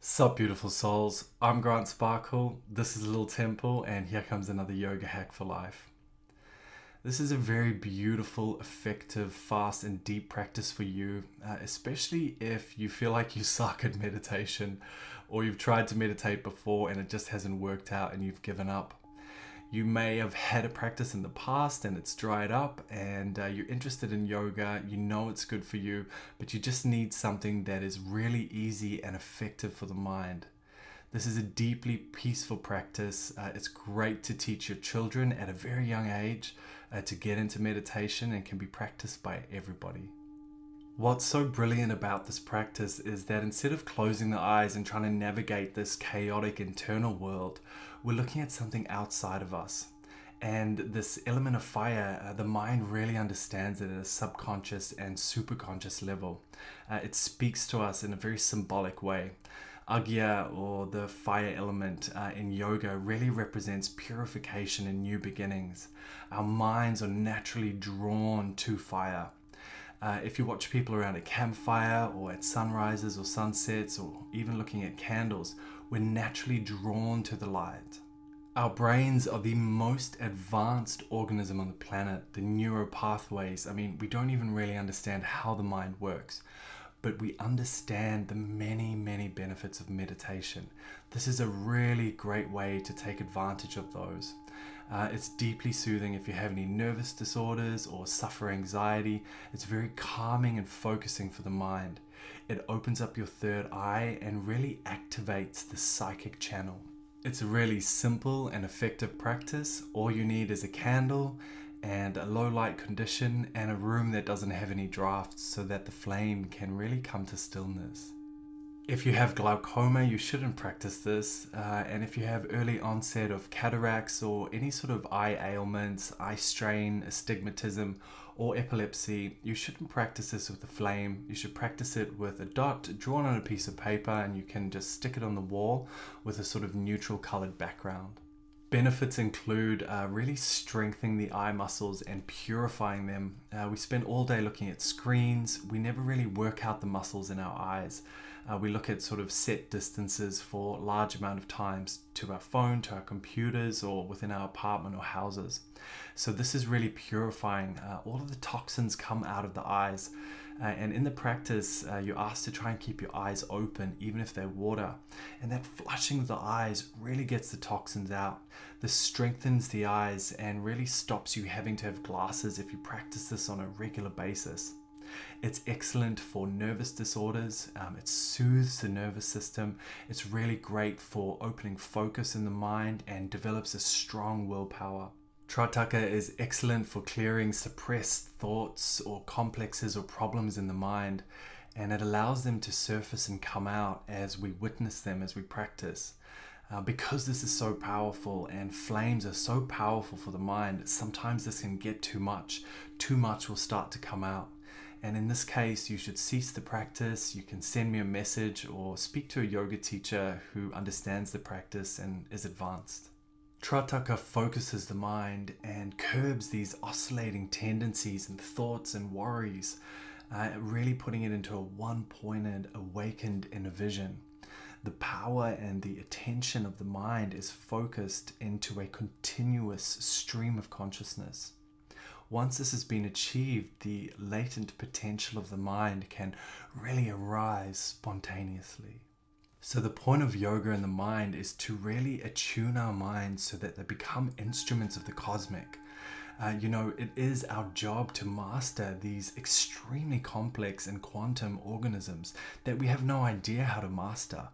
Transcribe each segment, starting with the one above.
Sup, beautiful souls. I'm Grant Sparkle. This is Little Temple, and here comes another yoga hack for life. This is a very beautiful, effective, fast, and deep practice for you, especially if you feel like you suck at meditation or you've tried to meditate before and it just hasn't worked out and you've given up. You may have had a practice in the past and it's dried up, and you're interested in yoga, you know it's good for you, but you just need something that is really easy and effective for the mind. This is a deeply peaceful practice. It's great to teach your children at a very young age to get into meditation, and can be practiced by everybody. What's so brilliant about this practice is that instead of closing the eyes and trying to navigate this chaotic internal world, we're looking at something outside of us. And this element of fire, the mind really understands it at a subconscious and superconscious level. It speaks to us in a very symbolic way. Agya, or the fire element in yoga, really represents purification and new beginnings. Our minds are naturally drawn to fire. If you watch people around a campfire or at sunrises or sunsets, or even looking at candles, we're naturally drawn to the light. Our brains are the most advanced organism on the planet. The neural pathways, we don't even really understand how the mind works, but we understand the many benefits of meditation. This is a really great way to take advantage of those. It's deeply soothing if you have any nervous disorders or suffer anxiety. It's very calming and focusing for the mind. It opens up your third eye and really activates the psychic channel. It's a really simple and effective practice. All you need is a candle and a low light condition and a room that doesn't have any drafts, so that the flame can really come to stillness. If you have glaucoma, you shouldn't practice this, and if you have early onset of cataracts or any sort of eye ailments, eye strain, astigmatism, or epilepsy, you shouldn't practice this with a flame. You should practice it with a dot drawn on a piece of paper, and you can just stick it on the wall with a sort of neutral colored background. Benefits include really strengthening the eye muscles and purifying them. We spend all day looking at screens. We never really work out the muscles in our eyes. We look at sort of set distances for large amount of times to our phone, to our computers, or within our apartment or houses. So this is really purifying. All of the toxins come out of the eyes. And in the practice, you're asked to try and keep your eyes open, even if they're water. And that flushing of the eyes really gets the toxins out. This strengthens the eyes and really stops you having to have glasses if you practice this on a regular basis. It's excellent for nervous disorders. It soothes the nervous system. It's really great for opening focus in the mind and develops a strong willpower. Trataka is excellent for clearing suppressed thoughts or complexes or problems in the mind, and it allows them to surface and come out as we witness them, as we practice. Because this is so powerful and flames are so powerful for the mind, sometimes this can get too much. Too much will start to come out. And in this case, you should cease the practice. You can send me a message or speak to a yoga teacher who understands the practice and is advanced. Trataka focuses the mind and curbs these oscillating tendencies and thoughts and worries, really putting it into a one-pointed, awakened inner vision. The power and the attention of the mind is focused into a continuous stream of consciousness. Once this has been achieved, the latent potential of the mind can really arise spontaneously. So the point of yoga and the mind is to really attune our minds so that they become instruments of the cosmic. It is our job to master these extremely complex and quantum organisms that we have no idea how to master.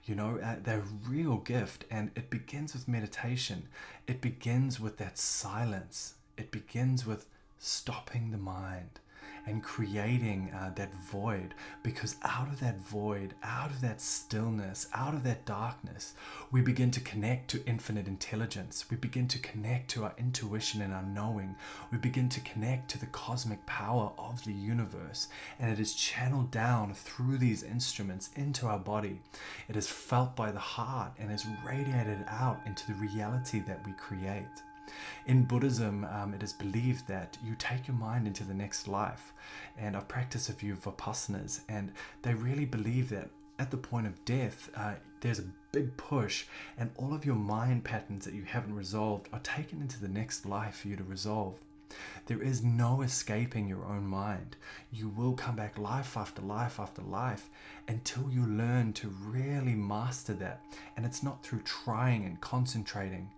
They're a real gift, and it begins with meditation. It begins with that silence. It begins with stopping the mind and creating that void, because out of that void, out of that stillness, out of that darkness, we begin to connect to infinite intelligence. We begin to connect to our intuition and our knowing. We begin to connect to the cosmic power of the universe, and it is channeled down through these instruments into our body. It is felt by the heart and is radiated out into the reality that we create. In Buddhism, it is believed that you take your mind into the next life, and I've practiced a few Vipassanas, and they really believe that at the point of death, there's a big push, and all of your mind patterns that you haven't resolved are taken into the next life for you to resolve. There is no escaping your own mind. You will come back life after life after life until you learn to really master that. And it's not through trying and concentrating,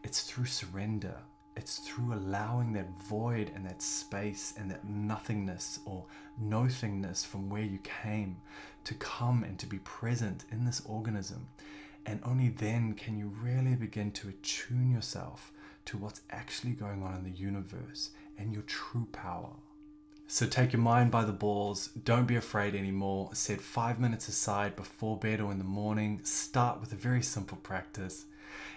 it's through surrender. It's through allowing that void and that space and that nothingness or nothingness from where you came to come and to be present in this organism. And only then can you really begin to attune yourself to what's actually going on in the universe and your true power. So take your mind by the balls, don't be afraid anymore. Set 5 minutes aside before bed or in the morning. Start with a very simple practice.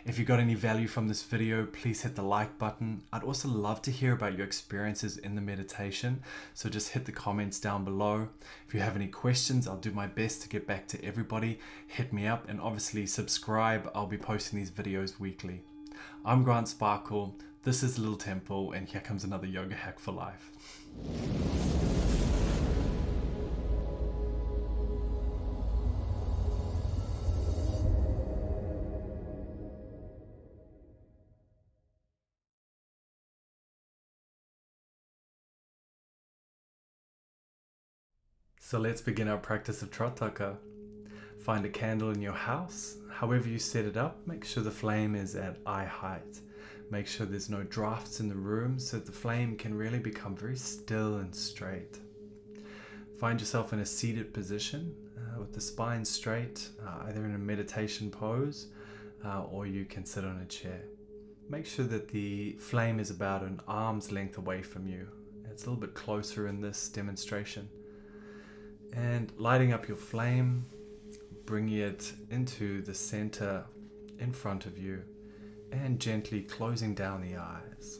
If you got any value from this video, please hit the like button. I'd also love to hear about your experiences in the meditation, so just hit the comments down below. If you have any questions, I'll do my best to get back to everybody. Hit me up, and obviously subscribe. I'll be posting these videos weekly. I'm Grant Sparkle, this is Little Temple, and here comes another yoga hack for life. So let's begin our practice of Trataka. Find a candle in your house. However you set it up, make sure the flame is at eye height. Make sure there's no drafts in the room so that the flame can really become very still and straight. Find yourself in a seated position with the spine straight, either in a meditation pose or you can sit on a chair. Make sure that the flame is about an arm's length away from you. It's a little bit closer in this demonstration. And lighting up your flame, bringing it into the center in front of you and gently closing down the eyes.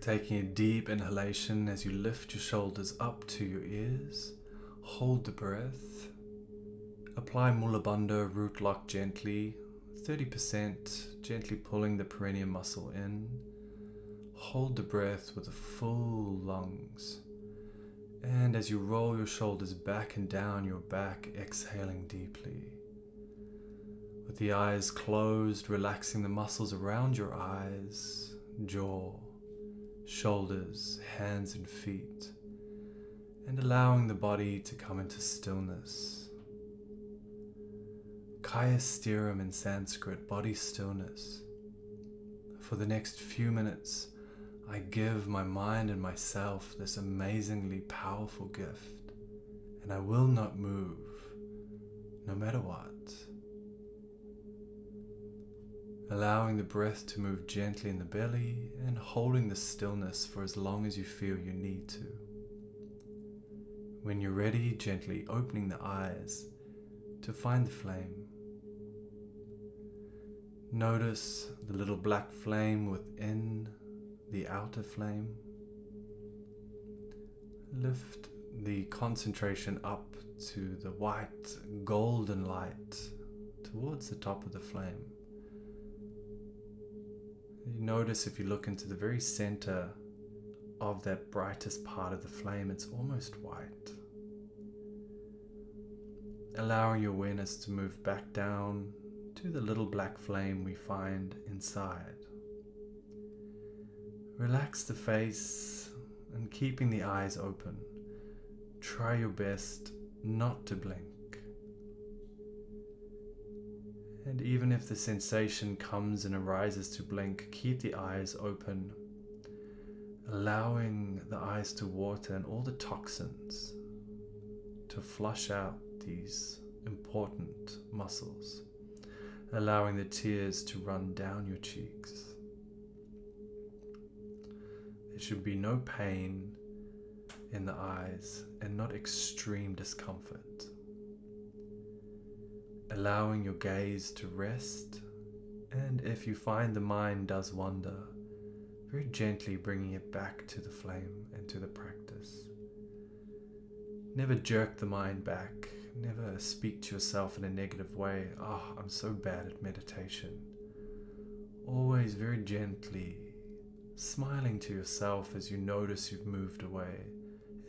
Taking a deep inhalation as you lift your shoulders up to your ears. Hold the breath. Apply Mula Bandha root lock gently, 30%, gently pulling the perineum muscle in. Hold the breath with the full lungs. And as you roll your shoulders back and down your back, exhaling deeply. With the eyes closed, relaxing the muscles around your eyes, jaw, shoulders, hands and feet, and allowing the body to come into stillness. Kaya Stiram in Sanskrit, body stillness. For the next few minutes, I give my mind and myself this amazingly powerful gift, and I will not move, no matter what. Allowing the breath to move gently in the belly and holding the stillness for as long as you feel you need to. When you're ready, gently opening the eyes to find the flame. Notice the little black flame within the outer flame. Lift the concentration up to the white golden light towards the top of the flame. You notice if you look into the very center of that brightest part of the flame, it's almost white. Allowing your awareness to move back down to the little black flame we find inside. Relax the face and keeping the eyes open. Try your best not to blink. And even if the sensation comes and arises to blink, keep the eyes open, allowing the eyes to water and all the toxins to flush out these important muscles, allowing the tears to run down your cheeks. There should be no pain in the eyes and not extreme discomfort. Allowing your gaze to rest, and if you find the mind does wander, very gently bringing it back to the flame and to the practice. Never jerk the mind back, never speak to yourself in a negative way. Oh, I'm so bad at meditation. Always very gently smiling to yourself as you notice you've moved away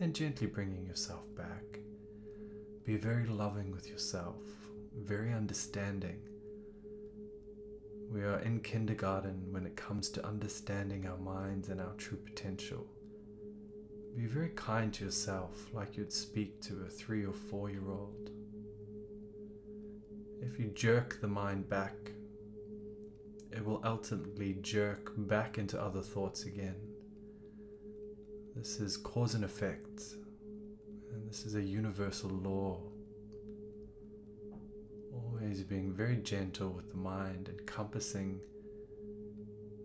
and gently bringing yourself back. Be very loving with yourself, very understanding. We are in kindergarten when it comes to understanding our minds and our true potential. Be very kind to yourself like you'd speak to a 3 or 4-year-old. If you jerk the mind back, it will ultimately jerk back into other thoughts again. This is cause and effect, and this is a universal law. Always being very gentle with the mind, encompassing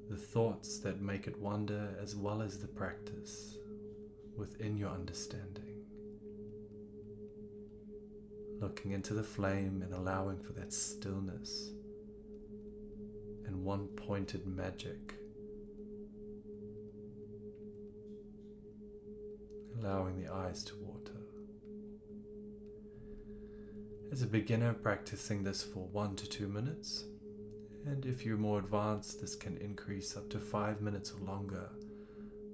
the thoughts that make it wander as well as the practice within your understanding. Looking into the flame and allowing for that stillness and one-pointed magic. Allowing the eyes to water. As a beginner, practicing this for 1 to 2 minutes, and if you're more advanced, this can increase up to 5 minutes or longer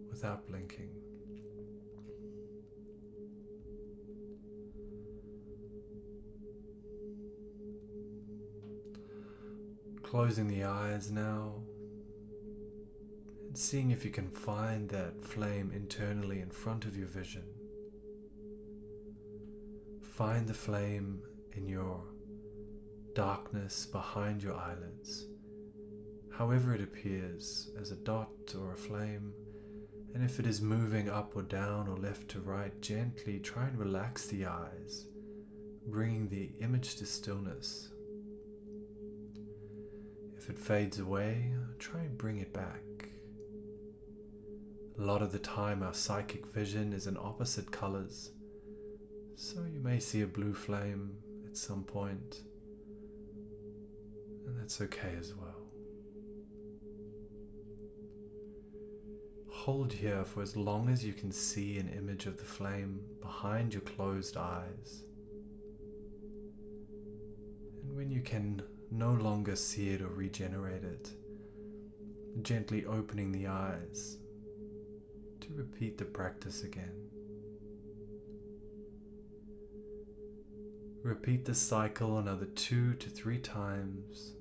without blinking. Closing the eyes now, and seeing if you can find that flame internally in front of your vision. Find the flame in your darkness behind your eyelids, however it appears, as a dot or a flame, and if it is moving up or down or left to right, gently try and relax the eyes, bringing the image to stillness. If it fades away, try and bring it back. A lot of the time our psychic vision is in opposite colors, so you may see a blue flame at some point, and that's okay as well. Hold here for as long as you can see an image of the flame behind your closed eyes. And when you can no longer see it or regenerate it, gently opening the eyes to repeat the practice again. Repeat the cycle another 2 to 3 times,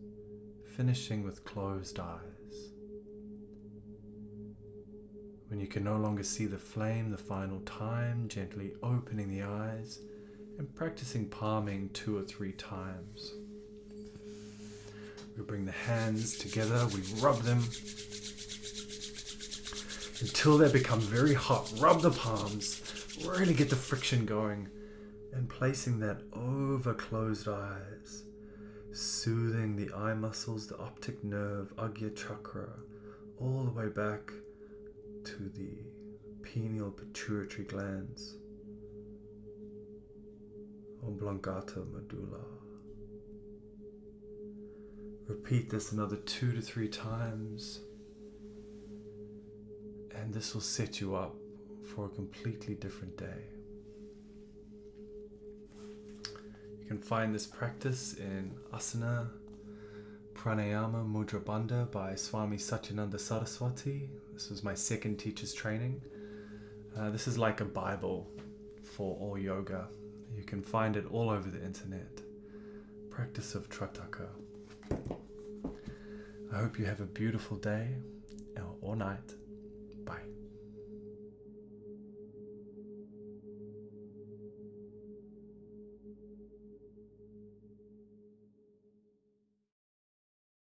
finishing with closed eyes. When you can no longer see the flame the final time, gently opening the eyes and practicing palming 2 or 3 times. We bring the hands together, we rub them until they become very hot. Rub the palms, really get the friction going, and placing that over closed eyes, soothing the eye muscles, the optic nerve, Agya chakra, all the way back to the pineal pituitary glands, oblongata medulla. Repeat this another 2 to 3 times, and this will set you up for a completely different day. You can find this practice in Asana, Pranayama, Mudra Bandha by Swami Satyananda Saraswati. This was my second teacher's training. This is like a Bible for all yoga. You can find it all over the internet. Practice of Trataka. I hope you have a beautiful day or night. Bye.